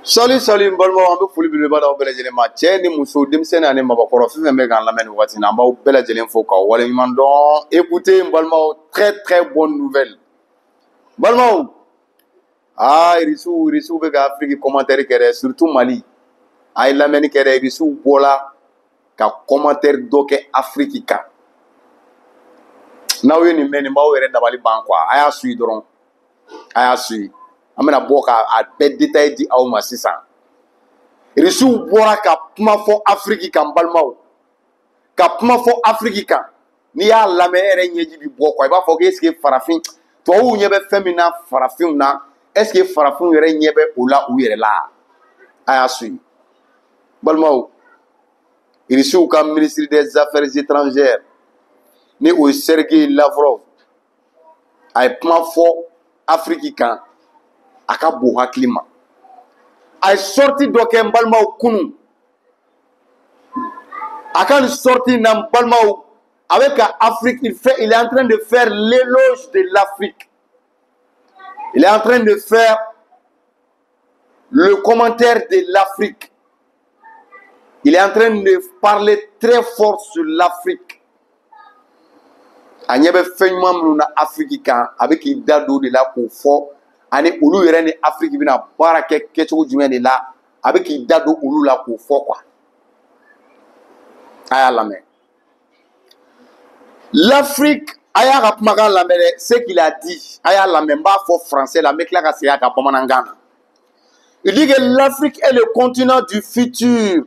Salut, salut, mbalma an bɛ foli belebeleba d'aw bɛɛ lajɛlen ma cɛ ni muso denmisɛnnin ani mabɔkɔrɔ fɛn fɛn bɛ k'an lamɛn nin waati in na an b'aw bɛɛ lajɛlen fo k'aw waleɲuman dɔn. Écoutez n balimaw, très bonne nouvelle. Balimaw, irisiw bɛ ka Afrique commentaire kɛ dɛ, surtout Mali. A ye lamɛnni kɛ dɛ, irisiw bɔla ka commentaire dɔ kɛ Afrique kan. N'aw ye nin mɛn nin b'aw yɛrɛ dabali ban quoi. A y'a suit dɔrɔn, a y'a suit. An bɛna bɔ k'a bɛɛ détail di aw ma sisan. Irisiw bɔra ka kuma fɔ Afrique kan balimaw, ka kuma fɔ Afrique kan. N'i y'a lamɛn e yɛrɛ ɲɛji bi bɔ quoi, i b'a fɔ ko est-ce que farafin tubabuw ɲɛ bɛ fɛn min na farafinw na, est-ce que farafinw yɛrɛ ɲɛ bɛ o la u yɛrɛ la? A y'a suit. Balimaw, irisiw ka ministre des affaires étrangères ni o ye Sergei Lavrov, a ye kuma fɔ Afrique kan. A ka bon hakili ma. A ye sortie dɔ kɛ n balimaw kunun. A ka nin sortie na n balimaw, a bɛ ka Afrique, il est en train de faire l'éloge de l'Afrique. Il est en train de faire le commentaire de l'Afrique. Il est en train de parler très fort sur l'Afrique. A ɲɛ bɛ fɛn ɲuman minnu na Afrique kan, a bɛ k'i da don o de la k'o fɔ. Ani olu yɛrɛ ni Afrique bɛna baara kɛ kɛcogo jumɛn de la, a bɛ k'i da don olu la k'o fɔ quoi. A y'a lamɛn. L'Afrique, a y'a ka kumakan lamɛn dɛ, ce qu'il a dit, a y'a lamɛn, n b'a fɔ français la, n bɛ tila ka segin a ka bamanankan na. Il dit que l'Afrique est le continent du futur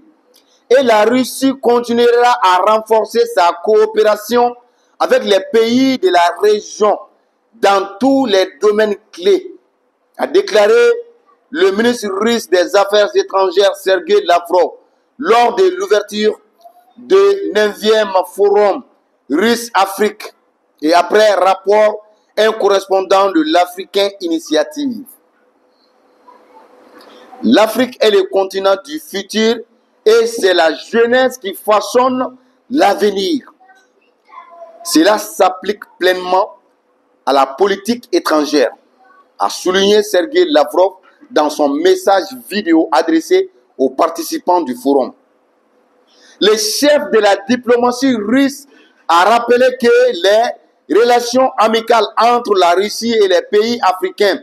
et la Russie continuera à renforcer sa coopération avec les pays de la région dans tous les domaines clés, a déclaré le ministre russe des Affaires étrangères Sergei Lavrov lors de l'ouverture du 9e forum Russe-Afrique et après rapport un correspondant de l'Africain Initiative. L'Afrique est le continent du futur et c'est la jeunesse qui façonne l'avenir. Cela s'applique pleinement à la politique étrangère, a souligné Sergei Lavrov dans son message vidéo adressé aux participants du forum. Le chef de la diplomatie russe a rappelé que les relations amicales entre la Russie et les pays africains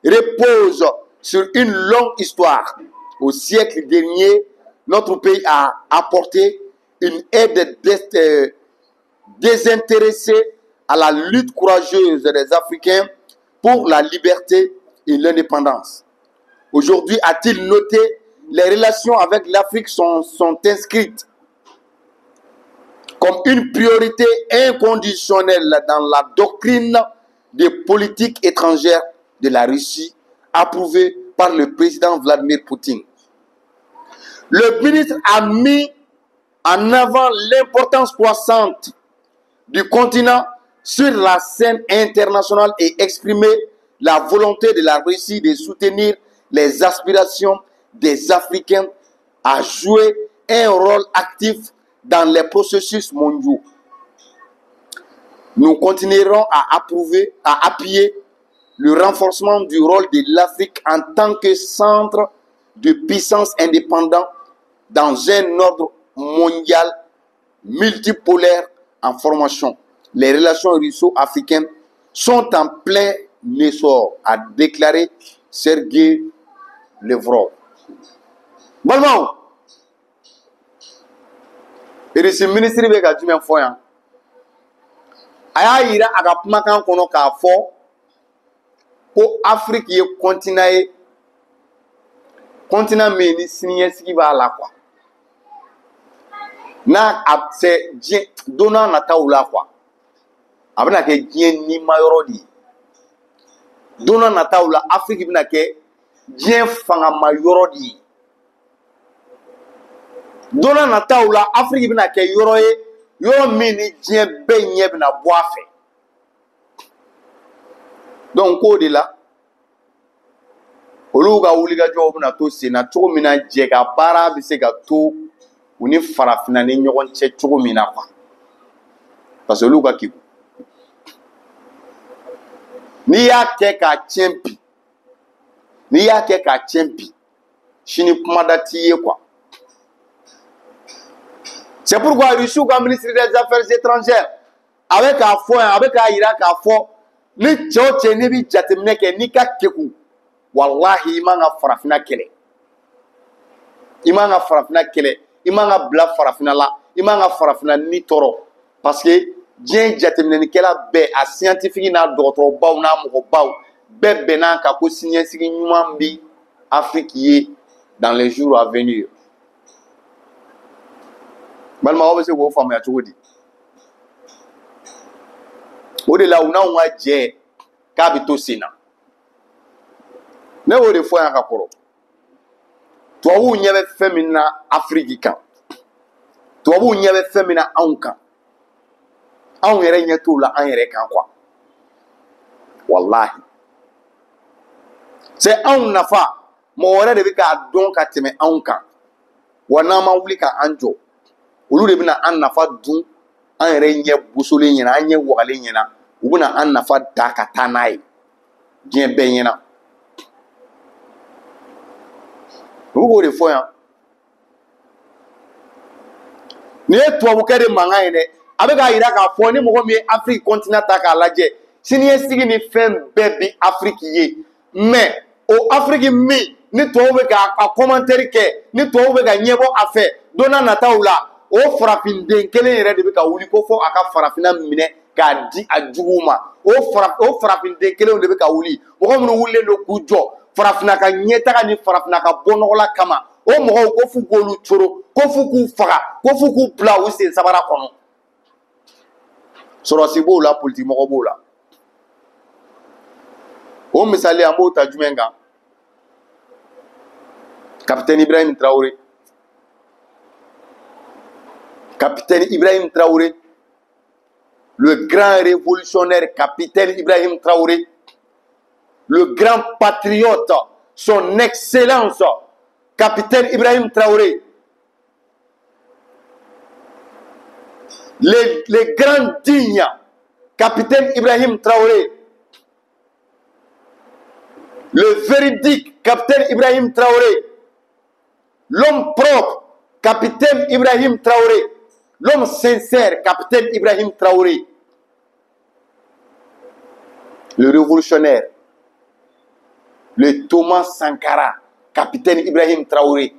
reposent sur une longue histoire. Au siècle dernier, notre pays a apporté une aide désintéressée à la lutte courageuse des Africains pour la liberté et l'indépendance. Aujourd'hui, a-t-il noté, les relations avec l'Afrique sont inscrites comme une priorité inconditionnelle dans la doctrine de politique étrangère de la Russie, approuvée par le président Vladimir Poutine. Le ministre a mis en avant l'importance croissante du continent sur la scène internationale et exprimé la volonté de la Russie de soutenir les aspirations des Africains à jouer un rôle actif dans les processus mondiaux. Nous continuerons à appuyer le renforcement du rôle de l'Afrique en tant que centre de puissance indépendant dans un ordre mondial multipolaire en formation. Les relations russo-africaines sont en plein essor, a déclaré Sergei Lavrov. Bon, irisi ministre bɛ ka jumɛn fɔ yan? A y'a yira a ka kumakan kɔnɔ k'a fɔ ko Afrique ye continent ye, continent min ni siniɲɛsigi b'a la quoi. N'a c'est diɲɛ don n'a nataw la quoi, a bɛna kɛ diɲɛ nimayɔrɔ de ye. Don n'a nataw la Afrique bɛna kɛ diɲɛ fangamayɔrɔ de ye. Don n'a nataw la Afrique bɛna kɛ yɔrɔ ye, yɔrɔ min ni diɲɛ bɛɛ ɲɛ bɛna bɔ a fɛ. Donc k'o de la olu ka wulikajɔw bɛna to sen na cogo min na jɛ ka baara bɛ se ka to u ni farafinna ni ɲɔgɔn cɛ cogo min na quoi, parce que olu ka kiku. N'i y'a kɛ k'a tiɲɛ bi, n'i y'a kɛ k'a tiɲɛ bi, Chini kumada t'i ye quoi. C'est pourquoi Russie comme ministre des Affaires étrangères avec un fond avec un Irak à fond ni tchéo ni bi jatemine ke ni ka keku wallahi imanga farafina kele imanga farafina kele imanga bla farafina la imanga farafina ni toro parce que dien jatemine ni kela be a scientifique na docteur baw na mo baw be benan ka ko signé sigi nyuma bi Afrique yi dans les jours à venir balma o be se go famu ya chogodi o de la una wa je ka bi to sina ne o de fo ya ka koro to wu nyebe femina Afrique kan to wu nyebe femina ankan an yɛrɛ ɲɛ t'o la an yɛrɛ kan quoi wallahi c'est anw nafa mɔgɔ wɛrɛ de bɛ k'a dɔn ka tɛmɛ anw kan wa n'an ma wuli ka an jɔ olu de bɛna an nafa dun an yɛrɛ ɲɛ bosolen ɲɛna an ɲɛ wagalen ɲɛna u bɛna an nafa da ka taa n'a ye diɲɛ bɛɛ ɲɛna u b'o de fɔ yan nin ye tubabukɛ de mankan ye dɛ a bɛ k'a jira k'a fɔ ni mɔgɔ min ye Afrique continent ta k'a lajɛ siniɲɛsigi ni fɛn bɛɛ bi Afrique ye mais o Afrique min ni tubabu bɛ k'a commentaire kɛ ni tubabu bɛ ka ɲɛbɔ a fɛ don n'a nataw la o farafinden kelen yɛrɛ de bɛ ka wuli ko fɔ a ka farafinna minɛ k'a di a juguw ma o farafinden kelenw de bɛ ka wuli mɔgɔ minnu wulilen don k'u jɔ farafinna ka ɲɛtaga ni farafinna ka bɔ nɔgɔla kama o mɔgɔw ko f'u k'olu coro ko f'u k'u faga ko f'u k'u bila u sen sabara kɔnɔ sɔrɔsi b'o la politique mɔgɔ b'o la o misali an b'o ta jumɛn kan capitaine Ibrahim Traoré capitaine Ibrahim Traoré le grand révolutionnaire capitaine Ibrahim Traoré le grand patriote son excellence capitaine Ibrahim Traoré les grands dignes capitaine Ibrahim Traoré le véridique capitaine Ibrahim Traoré l'homme propre capitaine Ibrahim Traoré l'homme sincère capitaine Ibrahim Traoré le révolutionnaire le Thomas Sankara capitaine Ibrahim Traoré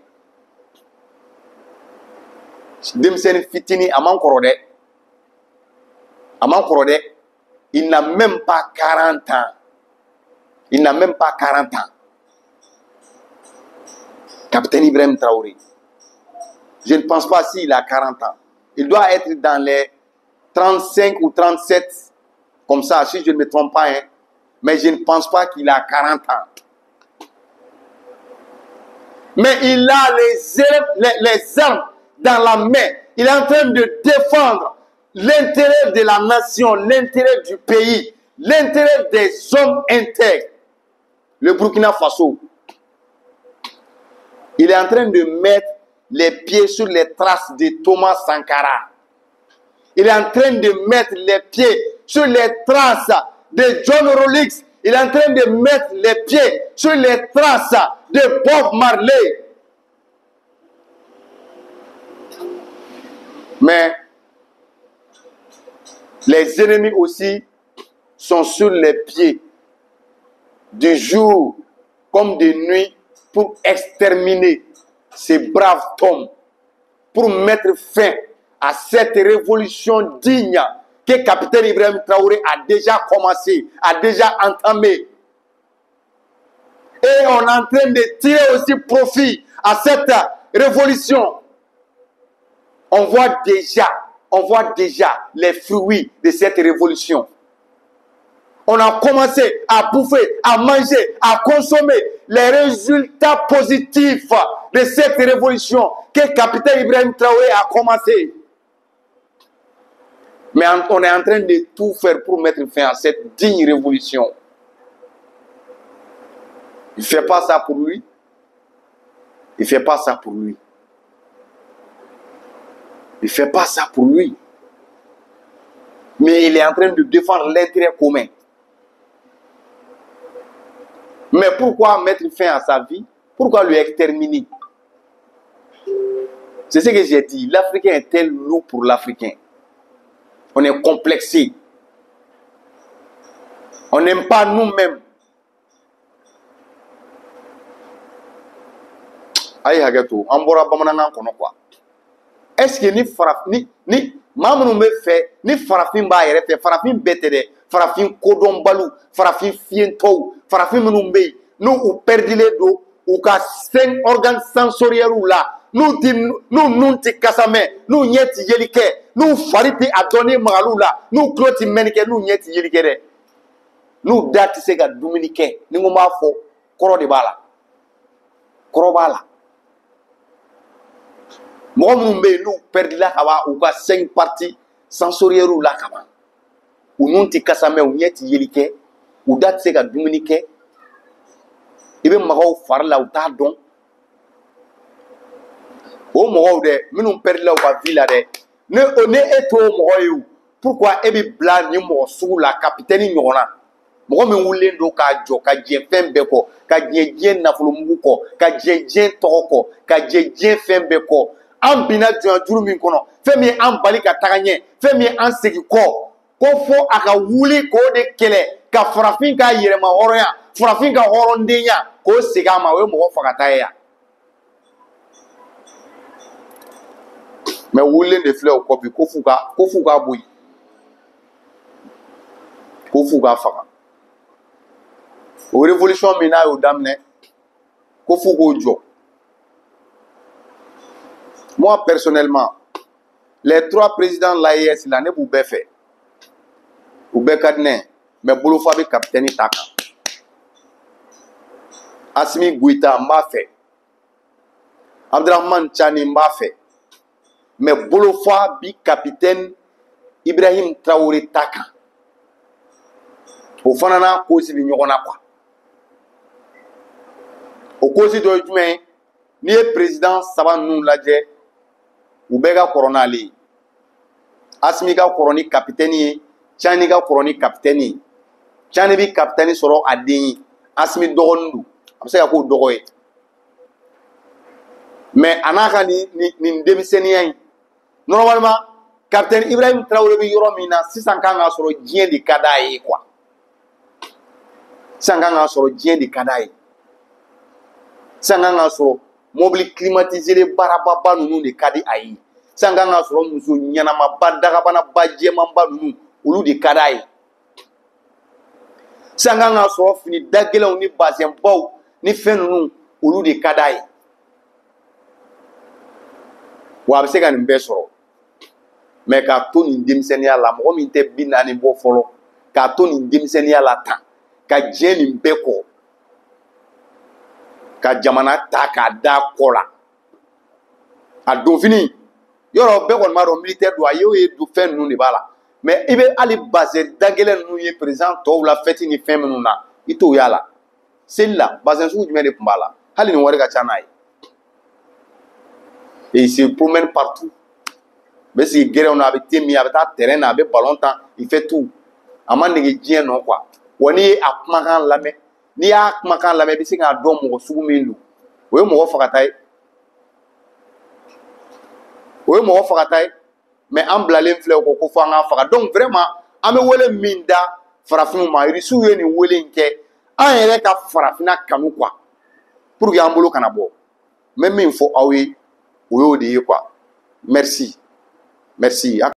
denmisɛnnin fitini a man kɔrɔ dɛ il n'a même pas 40 ans il n'a même pas 40 ans capitaine Ibrahim Traoré je ne pense pas s'il a 40 ans il doit être dans les 35 ou 37 comme ça si je ne me trompe pas hein. Mais je ne pense pas qu'il a 40 ans mais il a les armes dans la main. Il est en train de défendre l'intérêt de la nation, l'intérêt du pays, l'intérêt des hommes intègres. Le Burkina Faso, il est en train de mettre les pieds sur les traces de Thomas Sankara. Il est en train de mettre les pieds sur les traces de John Rawlings. Il est en train de mettre les pieds sur les traces de Bob Marley. Mais les ennemis aussi sont sur les pieds du jour comme de nuit pour exterminer ces braves hommes, pour mettre fin à cette révolution digne que capitaine Ibrahim Traoré a déjà commencé, a déjà entamé. Et on est en train de tirer aussi profit à cette révolution. On voit déjà les fruits de cette révolution. On a commencé à bouffer, à manger, à consommer les résultats positifs de cette révolution que capitaine Ibrahim Traoré a commencé. Mais on est en train de tout faire pour mettre fin à cette digne révolution. Il ne fait pas ça pour lui. Il ne fait pas ça pour lui. Il ne fait pas ça pour lui. Mais il est en train de défendre l'intérêt commun. Mais pourquoi mettre fin à sa vie? Pourquoi lui exterminer? C'est ce que j'ai dit. L'Africain est tel lourd pour l'Africain. On est complexé. On n'aime pas nous-mêmes. Aïe, Hagato, on bora bamanana kono quoi. Est-ce que ni mamoun me fait, ni farafin ba yere fait, farafin betere, farafin kodon balou, farafin fiento, farafin menumbe, nous ou perdu les dos, ou ka 5 organes sensoriels ou là. Nous ti kasame, nous nyeti yelike, nous fariti a donné magalou là, nous cloti menike, nous nyeti yelike de. Nous dati sega dominicain, ni ngoma fo, koro de bala. Koro bala. Moi, nous perdons la kaba ou ka 5 parties sensorielles ou la kaba. Ou non ti kasame ou nyeti yelike, ou dati sega dominicain. Ibe magaw far la ou ta don. O mo de minnu perdre la ka vie la de ne eto mo yu pourquoi e bi bla ni mo su la capitaine nyona mo mi wulen do ka jo ka je fembe ko ka je nafulu mugu ko ka je to ko ka je fembe ko an bina juru min kono femi an bali ka tagagne femi an segi ko fo aka wuli ko de kele ka farafin ka yere ma horoya farafin ka horondenya ko siga ma we mo fakata ya. Mais woulen de fleurs au copie, kofuga boui. Kofuga faka. Au révolution mina au damne, kofugo jo. Moi personnellement, les 3 présidents de l'AES, l'année pour fait. Ou Bekadne, mais Bouloufabi capitaine Taka. Asmi Gouita m'a fait. Abdrahman Chani m'a fait. Mais Bolofa bi capitaine Ibrahim Traoré Taka. Au fanana kosi bi nyogona kwa. Au kosi do jume ni président saban nou ladje ou bega corona li. Asmi ga koroni capitaine Chani ga koroni capitaine. Chani bi capitaine soro adeni Asmi dogondu. Amse ya ko dogoy. Mais anaka ni demisenia. Normalement, capitaine Ibrahim Traoré bi yoro mina 600 kanga soro dien di kadaye quoi. 600 kanga soro dien di kadaye. 600 kanga soro mobile climatisé les barababa nunu de kadi ayi. 600 kanga soro muso nyana ma badaga bana baje mamba nunu ulu di kadaye. 600 kanga soro fini dagela ni bazem baw ni fenunu ulu di kadaye. Wa be se ka nimbe soro. Mais ka to ni demisenia la mo mi te binani bo folo ka to ni demisenia la tan ka jeni mbeko ka jamana ta ka da kola a do fini yoro be kon ma do militaire do ayo e do fen nu ni bala mais ibe ali base dagelen nu ye président to la fête ni fen nu na ito yala celle-là base su jumé de pambala hali ni wori ka chanai et il se promène partout. Mais si guerre on avait été mis avec ta terrain avec ballon temps il fait tout amande ngi jien non quoi woni akmakan lame ni akmakan lame bi singa do mo sugu mindu we mo fakatay mais en blalen fleur ko fanga faka donc vraiment ame wele minda farafin ma risu ye ni wele nke an yere ka farafina kanu quoi pour que ambolo kana bo même il faut awe o yo de quoi merci.